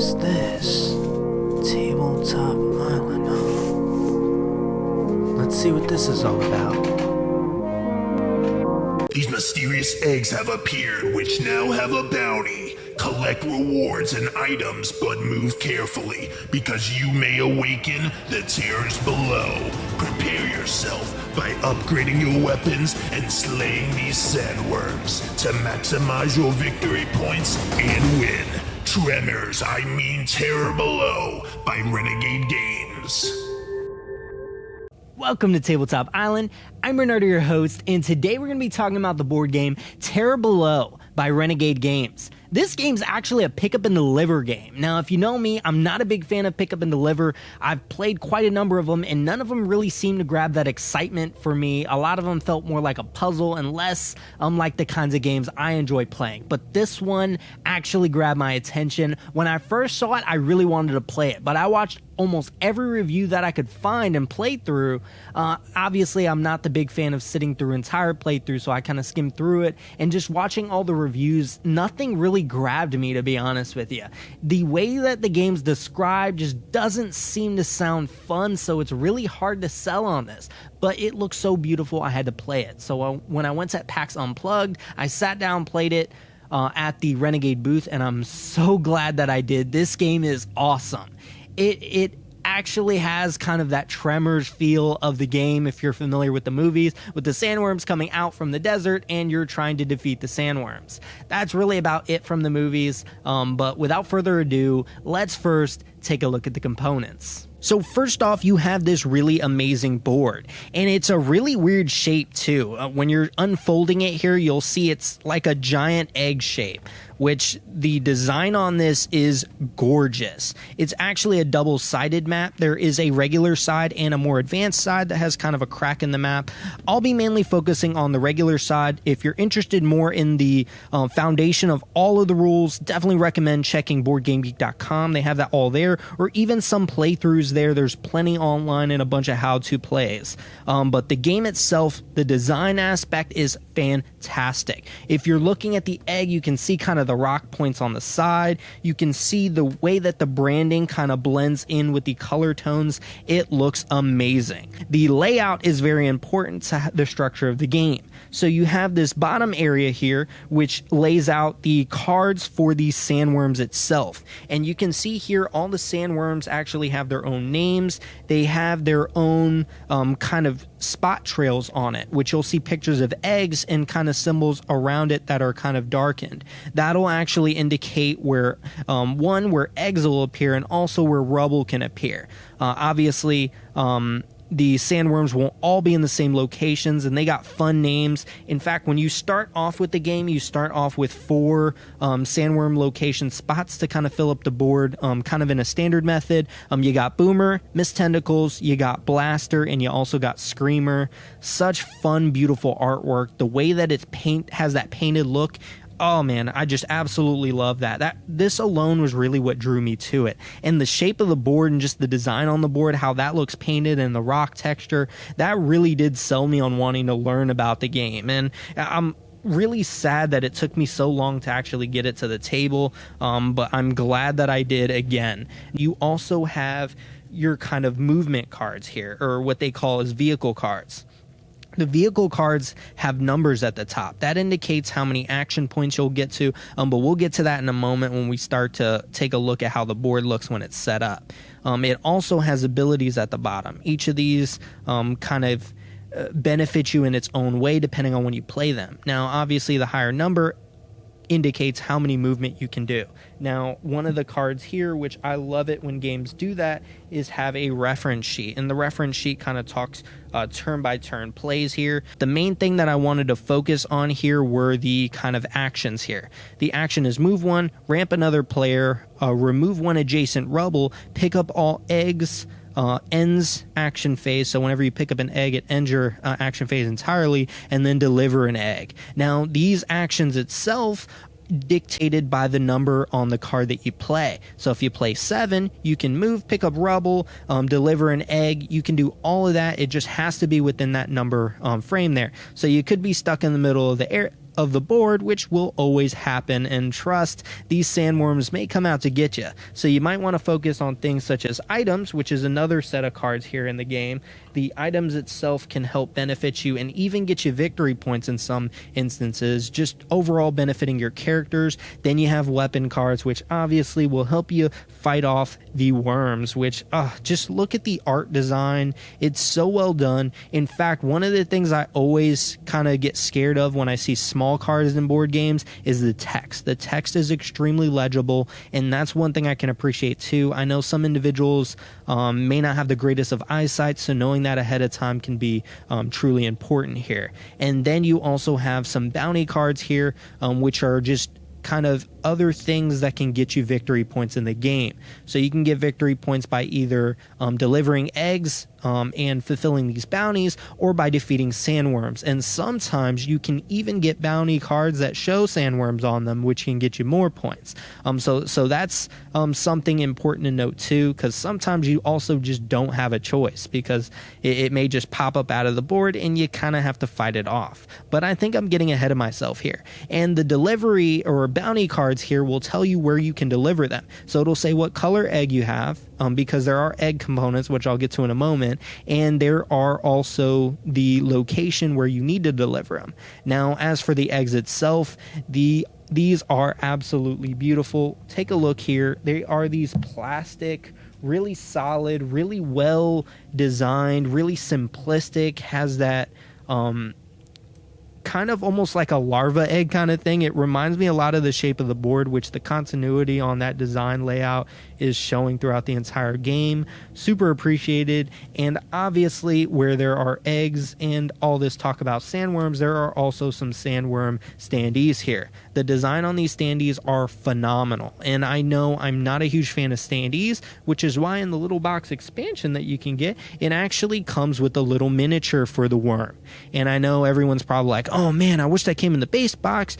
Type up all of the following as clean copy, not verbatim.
What's this? Tabletop Island, huh? Let's see what this is all about. These mysterious eggs have appeared, which now have a bounty. Collect rewards and items, but move carefully, because you may awaken the terrors below. Prepare yourself by upgrading your weapons and slaying these sandworms to maximize your victory points and win. Tremors, I mean Terror Below by Renegade Games. Welcome to Tabletop Island. I'm Bernardo, your host, and today we're going to be talking about the board game Terror Below by Renegade Games. This game's actually a pick up and deliver game. Now, if you know me, I'm not a big fan of pick up and deliver. I've played quite a number of them, and none of them really seem to grab that excitement for me. A lot of them felt more like a puzzle and less like the kinds of games I enjoy playing. But this one actually grabbed my attention. When I first saw it, I really wanted to play it, but I watched almost every review that I could find and played through. Obviously, I'm not the big fan of sitting through entire playthroughs, so I kind of skimmed through it, and just watching all the reviews, nothing really grabbed me, to be honest with you. The way that the game's described just doesn't seem to sound fun, so it's really hard to sell on this. But it looks so beautiful, I had to play it. So when I went to PAX Unplugged, I sat down, played it at the Renegade booth, and I'm so glad that I did. This game is awesome. It actually has kind of that Tremors feel of the game, if you're familiar with the movies, with the sandworms coming out from the desert and you're trying to defeat the sandworms. That's really about it from the movies, but without further ado, let's first take a look at the components. So first off, you have this really amazing board, and it's a really weird shape too. When you're unfolding it here, you'll see it's like a giant egg shape, which the design on this is gorgeous. It's actually a double-sided map. There is a regular side and a more advanced side that has kind of a crack in the map. I'll be mainly focusing on the regular side. If you're interested more in the foundation of all of the rules, definitely recommend checking BoardGameGeek.com. They have that all there, or even some playthroughs there. There's plenty online and a bunch of how-to plays. But the game itself, the design aspect is fantastic. If you're looking at the egg, you can see kind of the rock points on the side. You can see the way that the branding kind of blends in with the color tones. It looks amazing. The layout is very important to the structure of the game. So you have this bottom area here, which lays out the cards for the sandworms itself. And you can see here all the sandworms actually have their own names. They have their own kind of spot trails on it, which you'll see pictures of eggs and kind of symbols around it that are kind of darkened. That'll actually indicate where where eggs will appear and also where rubble can appear. Obviously, the sandworms won't all be in the same locations, and they got fun names. In fact, when you start off with the game, you start off with 4 sandworm location spots to kind of fill up the board, kind of in a standard method. You got Boomer, Miss Tentacles, you got Blaster, and you also got Screamer. Such fun, beautiful artwork. The way that it's has that painted look. Oh man, I just absolutely love that. This alone was really what drew me to it. And the shape of the board and just the design on the board, how that looks painted and the rock texture, that really did sell me on wanting to learn about the game. And I'm really sad that it took me so long to actually get it to the table, but I'm glad that I did again. You also have your kind of movement cards here, or what they call as vehicle cards. The vehicle cards have numbers at the top. That indicates how many action points you'll get to, but we'll get to that in a moment when we start to take a look at how the board looks when it's set up. It also has abilities at the bottom. Each of these kind of benefit you in its own way depending on when you play them. Now, obviously, the higher number indicates how many movement you can do. Now, one of the cards here, which I love it when games do that, is have a reference sheet. And the reference sheet kind of talks turn by turn plays here. The main thing that I wanted to focus on here were the kind of actions here. The action is move 1, ramp another player, remove 1 adjacent rubble, pick up all eggs, ends action phase. So whenever you pick up an egg, it ends your action phase entirely, and then deliver an egg. Now, these actions itself dictated by the number on the card that you play. So if you play 7, you can move, pick up rubble, deliver an egg. You can do all of that. It just has to be within that number frame there. So you could be stuck in the middle of the of the board, which will always happen, and trust, these sandworms may come out to get you. So you might want to focus on things such as items, which is another set of cards here in the game. The items itself can help benefit you and even get you victory points in some instances, just overall benefiting your characters. Then you have weapon cards, which obviously will help you fight off the worms, which just look at the art design. It's so well done. In fact, one of the things I always kind of get scared of when I see small cards in board games is the text. The text is extremely legible, and that's one thing I can appreciate too. I know some individuals may not have the greatest of eyesight, so knowing that ahead of time can be truly important here. And then you also have some bounty cards here, which are just kind of other things that can get you victory points in the game. So you can get victory points by either delivering eggs and fulfilling these bounties, or by defeating sandworms. And sometimes you can even get bounty cards that show sandworms on them, which can get you more points. So that's something important to note too, because sometimes you also just don't have a choice, because it may just pop up out of the board and you kind of have to fight it off. But I think I'm getting ahead of myself here. And the delivery or bounty cards here will tell you where you can deliver them. So it'll say what color egg you have, because there are egg components, which I'll get to in a moment, and there are also the location where you need to deliver them. Now, as for the eggs itself, these are absolutely beautiful. Take a look here. They are these plastic, really solid, really well designed, really simplistic, has that kind of almost like a larva egg kind of thing. It reminds me a lot of the shape of the board, which the continuity on that design layout is showing throughout the entire game. Super appreciated. And obviously, where there are eggs and all this talk about sandworms, there are also some sandworm standees here. The design on these standees are phenomenal, and I know I'm not a huge fan of standees, which is why in the little box expansion that you can get, it actually comes with a little miniature for the worm. And I know everyone's probably like, oh man, I wish that came in the base box,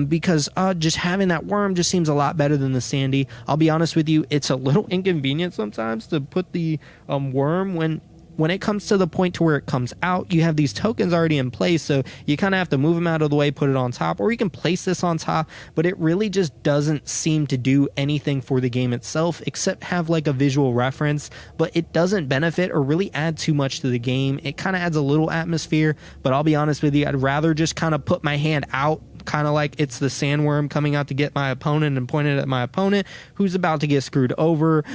because just having that worm just seems a lot better than the standee. I'll be honest with you, it's a little inconvenient sometimes to put the worm when it comes to the point to where it comes out. You have these tokens already in place, so you kind of have to move them out of the way, put it on top, or you can place this on top, but it really just doesn't seem to do anything for the game itself except have like a visual reference, but it doesn't benefit or really add too much to the game. It kind of adds a little atmosphere, but I'll be honest with you, I'd rather just kind of put my hand out, kind of like it's the sandworm coming out to get my opponent and point it at my opponent who's about to get screwed over,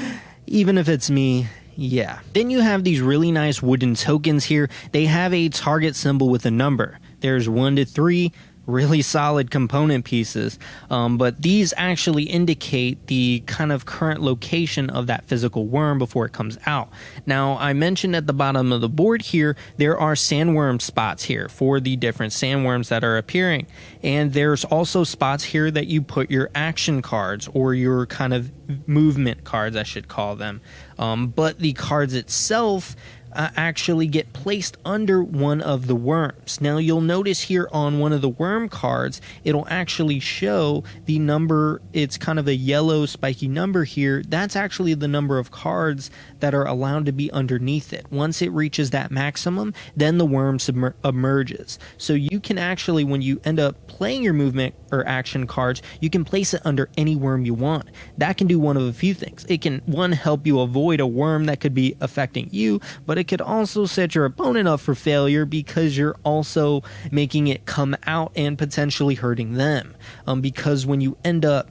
even if it's me. Yeah. Then you have these really nice wooden tokens here. They have a target symbol with a number. There's 1 to 3. Really solid component pieces, but these actually indicate the kind of current location of that physical worm before it comes out. Now, I mentioned at the bottom of the board here, there are sandworm spots here for the different sandworms that are appearing, and there's also spots here that you put your action cards, or your kind of movement cards, I should call them, but the cards itself actually get placed under one of the worms. Now you'll notice here on one of the worm cards, it'll actually show the number. It's kind of a yellow spiky number here. That's actually the number of cards that are allowed to be underneath it. Once it reaches that maximum, then the worm emerges. So you can actually, when you end up playing your movement or action cards, you can place it under any worm you want. That can do one of a few things. It can, one, help you avoid a worm that could be affecting you, but it could also set your opponent up for failure because you're also making it come out and potentially hurting them. Because when you end up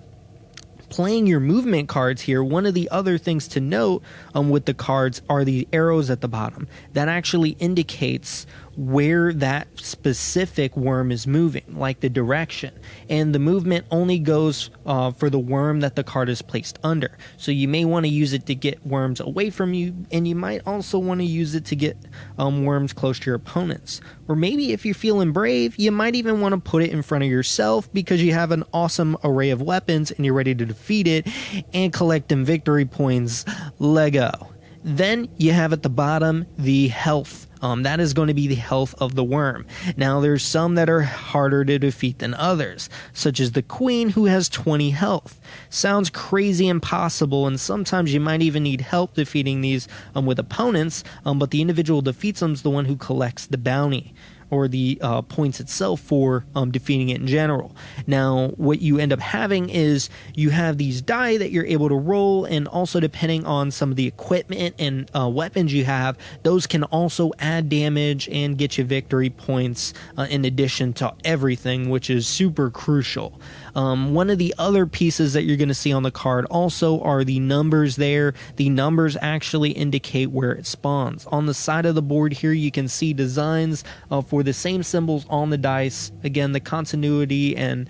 playing your movement cards here, one of the other things to note with the cards are the arrows at the bottom. That actually indicates where that specific worm is moving, like the direction. And the movement only goes for the worm that the card is placed under. So you may want to use it to get worms away from you, and you might also want to use it to get worms close to your opponents. Or maybe if you're feeling brave, you might even want to put it in front of yourself because you have an awesome array of weapons and you're ready to defeat it and collect them victory points. Lego. Then you have at the bottom the health. That is going to be the health of the worm. Now there's some that are harder to defeat than others, such as the queen, who has 20 health. Sounds crazy impossible, and sometimes you might even need help defeating these with opponents, but the individual defeats them is the one who collects the bounty. or the points itself for defeating it in general. Now, what you end up having is you have these die that you're able to roll, and also depending on some of the equipment and weapons you have, those can also add damage and get you victory points in addition to everything, which is super crucial. One of the other pieces that you're going to see on the card also are the numbers there. The numbers actually indicate where it spawns. On the side of the board here, you can see designs for the same symbols on the dice. Again, the continuity and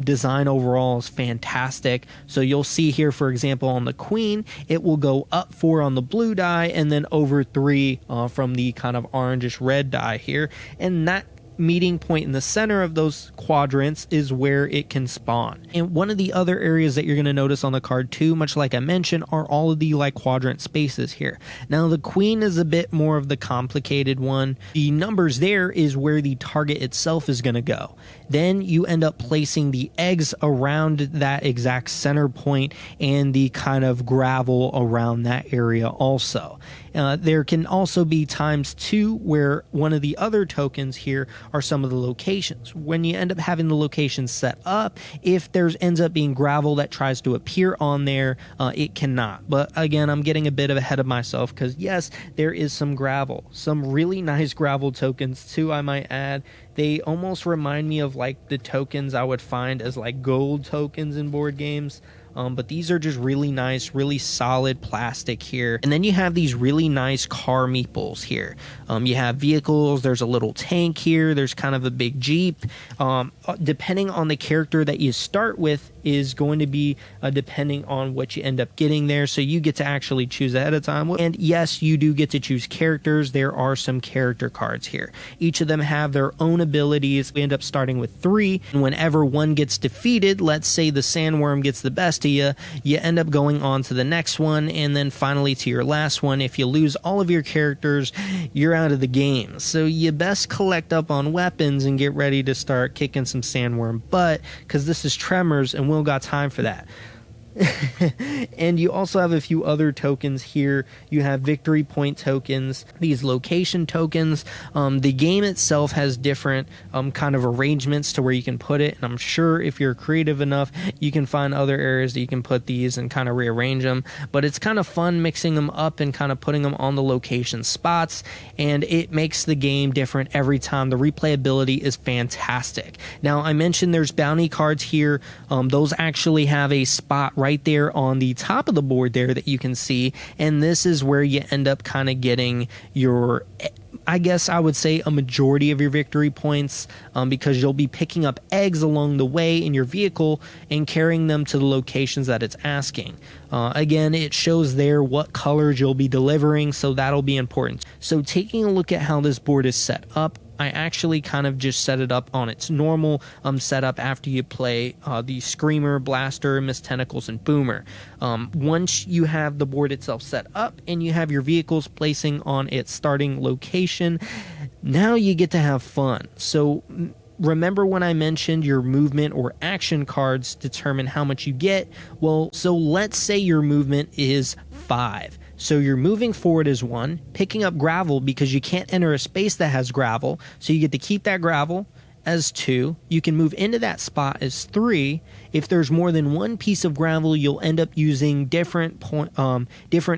design overall is fantastic. So you'll see here, for example, on the queen, it will go up 4 on the blue die and then over 3 from the kind of orangish red die here. And that meeting point in the center of those quadrants is where it can spawn. And one of the other areas that you're going to notice on the card too, much like I mentioned, are all of the like quadrant spaces here. Now the queen is a bit more of the complicated one. The numbers there is where the target itself is going to go. Then you end up placing the eggs around that exact center point and the kind of gravel around that area also. There can also be times too where one of the other tokens here are some of the locations. When you end up having the locations set up, if there ends up being gravel that tries to appear on there, it cannot. But again, I'm getting a bit ahead of myself because yes, there is some gravel. Some really nice gravel tokens too, I might add. They almost remind me of like the tokens I would find as like gold tokens in board games. But these are just really nice, really solid plastic here. And then you have these really nice car meeples here. You have vehicles, there's a little tank here, there's kind of a big Jeep. Depending on the character that you start with is going to be depending on what you end up getting there. So you get to actually choose ahead of time. And yes, you do get to choose characters. There are some character cards here. Each of them have their own abilities. We end up starting with 3. And whenever one gets defeated, let's say the sandworm gets the best of you, you end up going on to the next one, and then finally to your last one. If you lose all of your characters, you're out of the game. So you best collect up on weapons and get ready to start kicking some sandworm butt, because this is Tremors and we don't got time for that. And you also have a few other tokens here. You have victory point tokens, these location tokens. The game itself has different kind of arrangements to where you can put it, and I'm sure if you're creative enough you can find other areas that you can put these and kind of rearrange them. But it's kind of fun mixing them up and kind of putting them on the location spots, and it makes the game different every time. The replayability is fantastic. Now I mentioned there's bounty cards here. Those actually have a spot right there on the top of the board there that you can see, and this is where you end up kind of getting your, I guess I would say, a majority of your victory points, because you'll be picking up eggs along the way in your vehicle and carrying them to the locations that it's asking. Again, it shows there what colors you'll be delivering, so that'll be important. So taking a look at how this board is set up, I actually kind of just set it up on its normal setup after you play the Screamer, Blaster, Miss Tentacles, and Boomer. Once you have the board itself set up and you have your vehicles placing on its starting location, now you get to have fun. So remember when I mentioned your movement or action cards determine how much you get? Well, so let's say your movement is 5. So you're moving forward as 1, picking up gravel because you can't enter a space that has gravel, so you get to keep that gravel as 2. You can move into that spot as 3. If there's more than one piece of gravel, you'll end up using different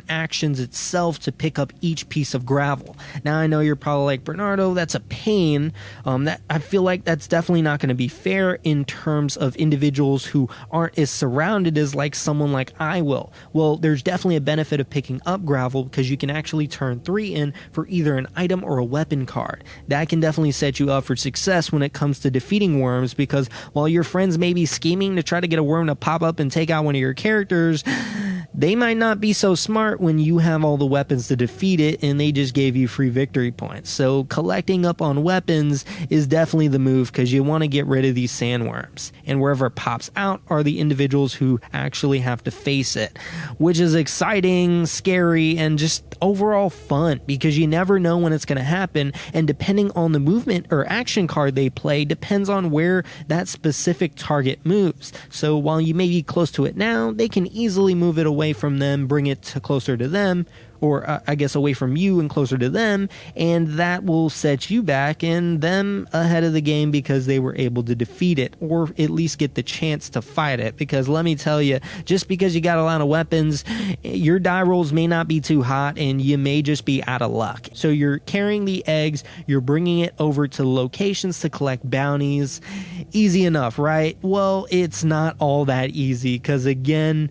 actions itself to pick up each piece of gravel. Now I know you're probably like, Bernardo, that's a pain. That I feel like that's definitely not going to be fair in terms of individuals who aren't as surrounded as like someone like I will. Well, there's definitely a benefit of picking up gravel because you can actually turn 3 in for either an item or a weapon card. That can definitely set you up for success when it comes to defeating worms, because while your friends may be scheming to try to get a worm to pop up and take out one of your characters, they might not be so smart when you have all the weapons to defeat it and they just gave you free victory points. So collecting up on weapons is definitely the move, because you want to get rid of these sandworms, and wherever it pops out are the individuals who actually have to face it, which is exciting, scary, and just overall fun, because you never know when it's going to happen, and depending on the movement or action card they play depends on where that specific target moves. So while you may be close to it now, they can easily move it away from them, bring it closer to them, or I guess away from you and closer to them, and that will set you back and them ahead of the game because they were able to defeat it, or at least get the chance to fight it. Because let me tell you, just because you got a lot of weapons, your die rolls may not be too hot and you may just be out of luck. So you're carrying the eggs, you're bringing it over to locations to collect bounties. Easy enough, right? Well, it's not all that easy, because again,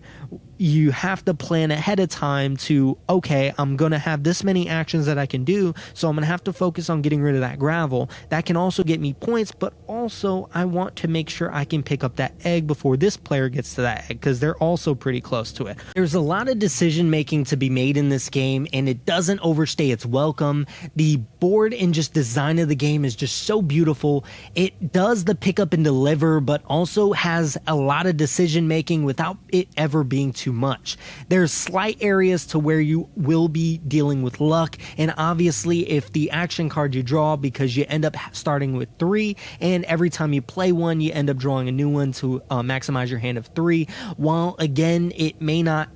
you have to plan ahead of time to, okay, I'm going to have this many actions that I can do, so I'm going to have to focus on getting rid of that gravel. That can also get me points, but also I want to make sure I can pick up that egg before this player gets to that egg, because they're also pretty close to it. There's a lot of decision making to be made in this game, and it doesn't overstay its welcome. The board and just design of the game is just so beautiful. It does the pick up and deliver, but also has a lot of decision making without it ever being too much. There's slight areas to where you will be dealing with luck, and obviously if the action card you draw, because you end up starting with 3, and every time you play one you end up drawing a new one to maximize your hand of 3, while again it may not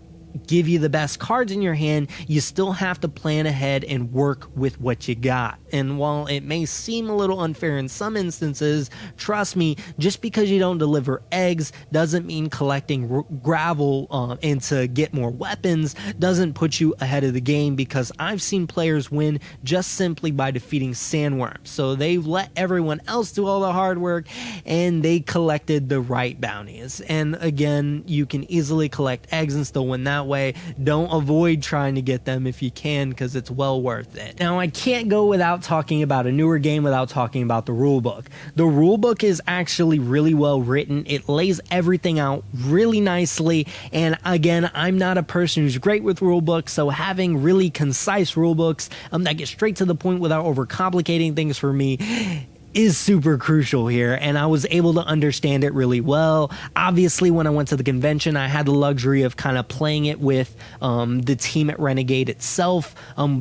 give you the best cards in your hand, you still have to plan ahead and work with what you got. And while it may seem a little unfair in some instances, trust me, just because you don't deliver eggs doesn't mean collecting gravel and to get more weapons doesn't put you ahead of the game, because I've seen players win just simply by defeating sandworms. So they let everyone else do all the hard work and they collected the right bounties. And again, you can easily collect eggs and still win that way. Don't avoid trying to get them if you can, because it's well worth it. Now, I can't go without talking about a newer game without talking about the rulebook. The rulebook is actually really well written. It lays everything out really nicely, and again, I'm not a person who's great with rulebooks, so having really concise rulebooks that get straight to the point without overcomplicating things for me is super crucial here, and I was able to understand it really well. Obviously, when I went to the convention, I had the luxury of kind of playing it with the team at Renegade itself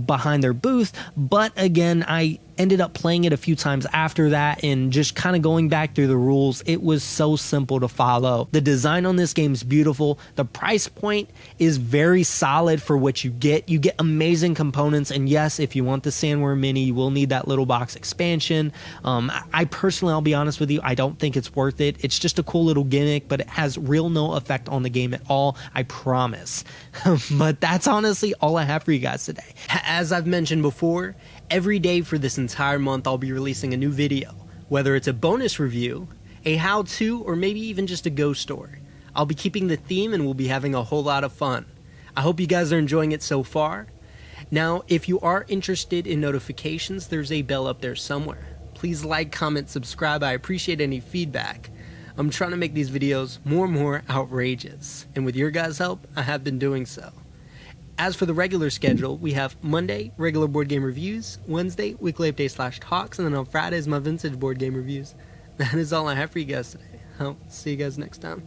behind their booth, but again, I ended up playing it a few times after that and just kind of going back through the rules. It was so simple to follow. The design on this game is beautiful. The price point is very solid for what you get. You get amazing components, and yes, if you want the Sandworm Mini, you will need that little box expansion. I personally, I'll be honest with you, I don't think it's worth it. It's just a cool little gimmick, but it has real no effect on the game at all, I promise. But that's honestly all I have for you guys today. As I've mentioned before, every day for this entire month I'll be releasing a new video, whether it's a bonus review, a how-to, or maybe even just a ghost story. I'll be keeping the theme and we'll be having a whole lot of fun. I hope you guys are enjoying it so far. Now, if you are interested in notifications, there's a bell up there somewhere. Please like, comment, subscribe. I appreciate any feedback. I'm trying to make these videos more and more outrageous, and with your guys' help, I have been doing so. As for the regular schedule, we have Monday, regular board game reviews, Wednesday, weekly update / talks, and then on Fridays, my vintage board game reviews. That is all I have for you guys today. I'll see you guys next time.